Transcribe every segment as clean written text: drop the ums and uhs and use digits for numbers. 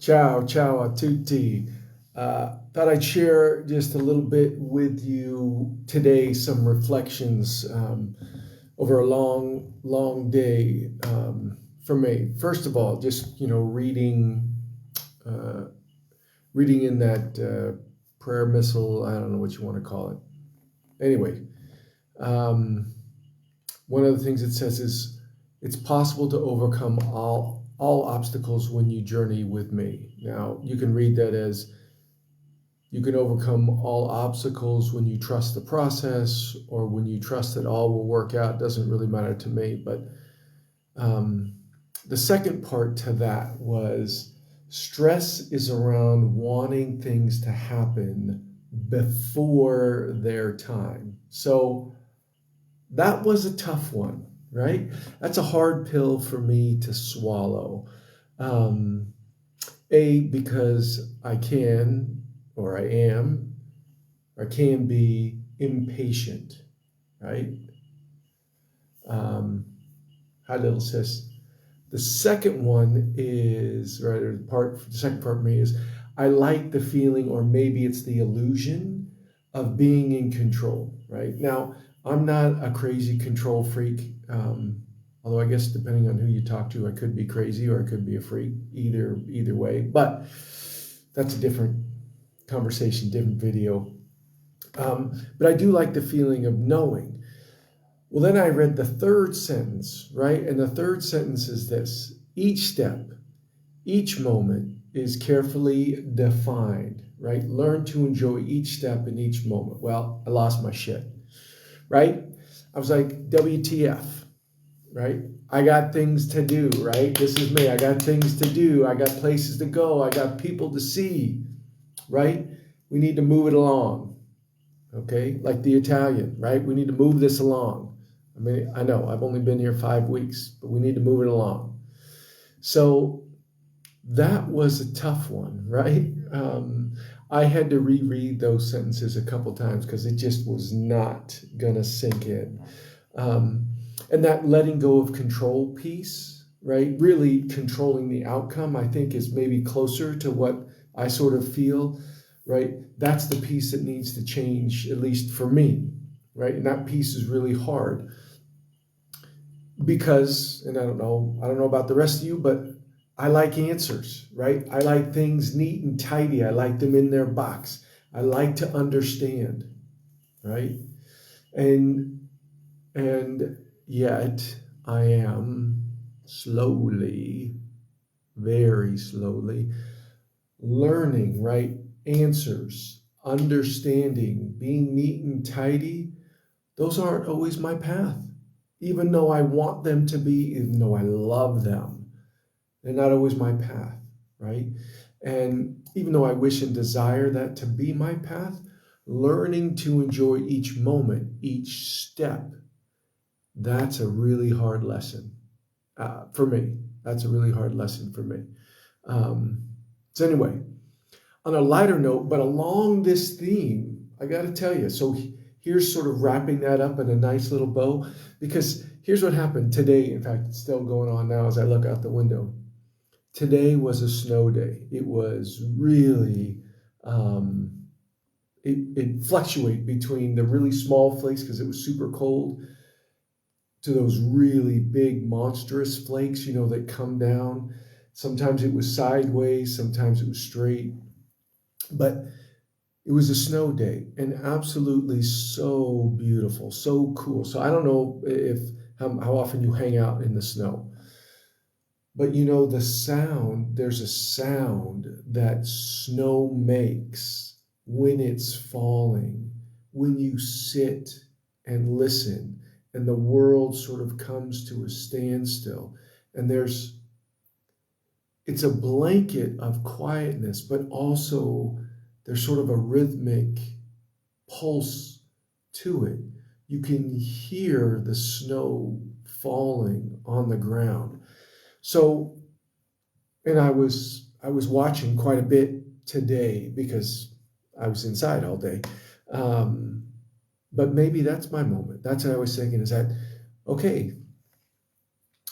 Ciao, ciao a tutti. Thought I'd share just a little bit with you today, some reflections over a long, long day for me. First of all, just uh, reading in that prayer missal. I don't know what you want to call it. Anyway, um, one of the things it says is, "It's possible to overcome all obstacles when you journey with me." Now, you can read that as, "You can overcome all obstacles when you trust the process, or when you trust that all will work out." Doesn't really matter to me. But um, the second part to that was, stress is around wanting things to happen before their time. So that was a tough one, right? That's a hard pill for me to swallow. Um, because I can, or I am, or can be impatient, right? Um, Hi, little sis. The second one is, right, or the second part for me is, I like the feeling, or maybe it's the illusion of being in control, right? Now, I'm not a crazy control freak. Although I guess depending on who you talk to, I could be crazy or I could be a freak. Either way, but that's a different conversation, different video. But I do like the feeling of knowing. Well, then I read the third sentence, right? And the third sentence is this: each step, each moment is carefully defined, right? Learn to enjoy each step in each moment. Well, I lost my shit, right? I was like, WTF, right? I got things to do, right? This is me. I got things to do. I got places to go. I got people to see, right? We need to move it along, okay? Like the Italian, right? We need to move this along. I mean, I know I've only been here 5 weeks, but we need to move it along. So that was a tough one, right? I had to reread those sentences a couple times because it just was not going to sink in. And that letting go of control piece, right? Really controlling the outcome, I think, is maybe closer to what I sort of feel, right? That's the piece that needs to change, at least for me, right? And that piece is really hard because, and I don't know about the rest of you, but I like answers, right? I like things neat and tidy. I like them in their box. I like to understand, right? And and yet I am slowly, very slowly learning, right? Answers, understanding, being neat and tidy, those aren't always my path. Even though I want them to be, even though I love them, they're not always my path, right? And even though I wish and desire that to be my path, learning to enjoy each moment, each step, that's a really hard lesson for me. That's a really hard lesson for me. Um, so, anyway, on a lighter note, but along this theme, I got to tell you, so here's sort of wrapping that up in a nice little bow, because here's what happened today. In fact, it's still going on now as I look out the window. Today was a snow day. It was really, um, it fluctuated between the really small flakes because it was super cold to those really big monstrous flakes, that come down. Sometimes it was sideways, sometimes it was straight, but it was a snow day and absolutely so beautiful, so cool. So I don't know if how often you hang out in the snow. But there's a sound that snow makes when it's falling, when you sit and listen, and the world sort of comes to a standstill. And it's a blanket of quietness, but also there's sort of a rhythmic pulse to it. You can hear the snow falling on the ground. So, and I was watching quite a bit today because I was inside all day. Um, but maybe that's my moment. That's what I was thinking, is that, okay,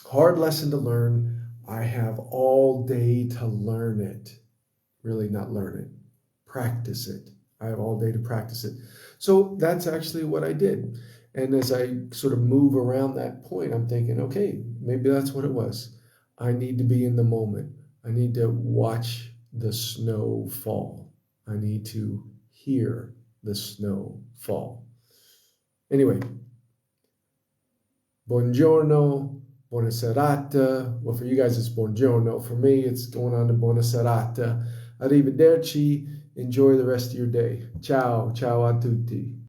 hard lesson to learn. I have all day to learn it. Really not learn it. Practice it. I have all day to practice it. So that's actually what I did. And as I sort of move around that point, I'm thinking, okay, maybe that's what it was. I need to be in the moment. I need to watch the snow fall. I need to hear the snow fall. Anyway, buongiorno, buona serata. Well, for you guys, it's buongiorno. For me, it's going on to buona serata. Arrivederci. Enjoy the rest of your day. Ciao. Ciao a tutti.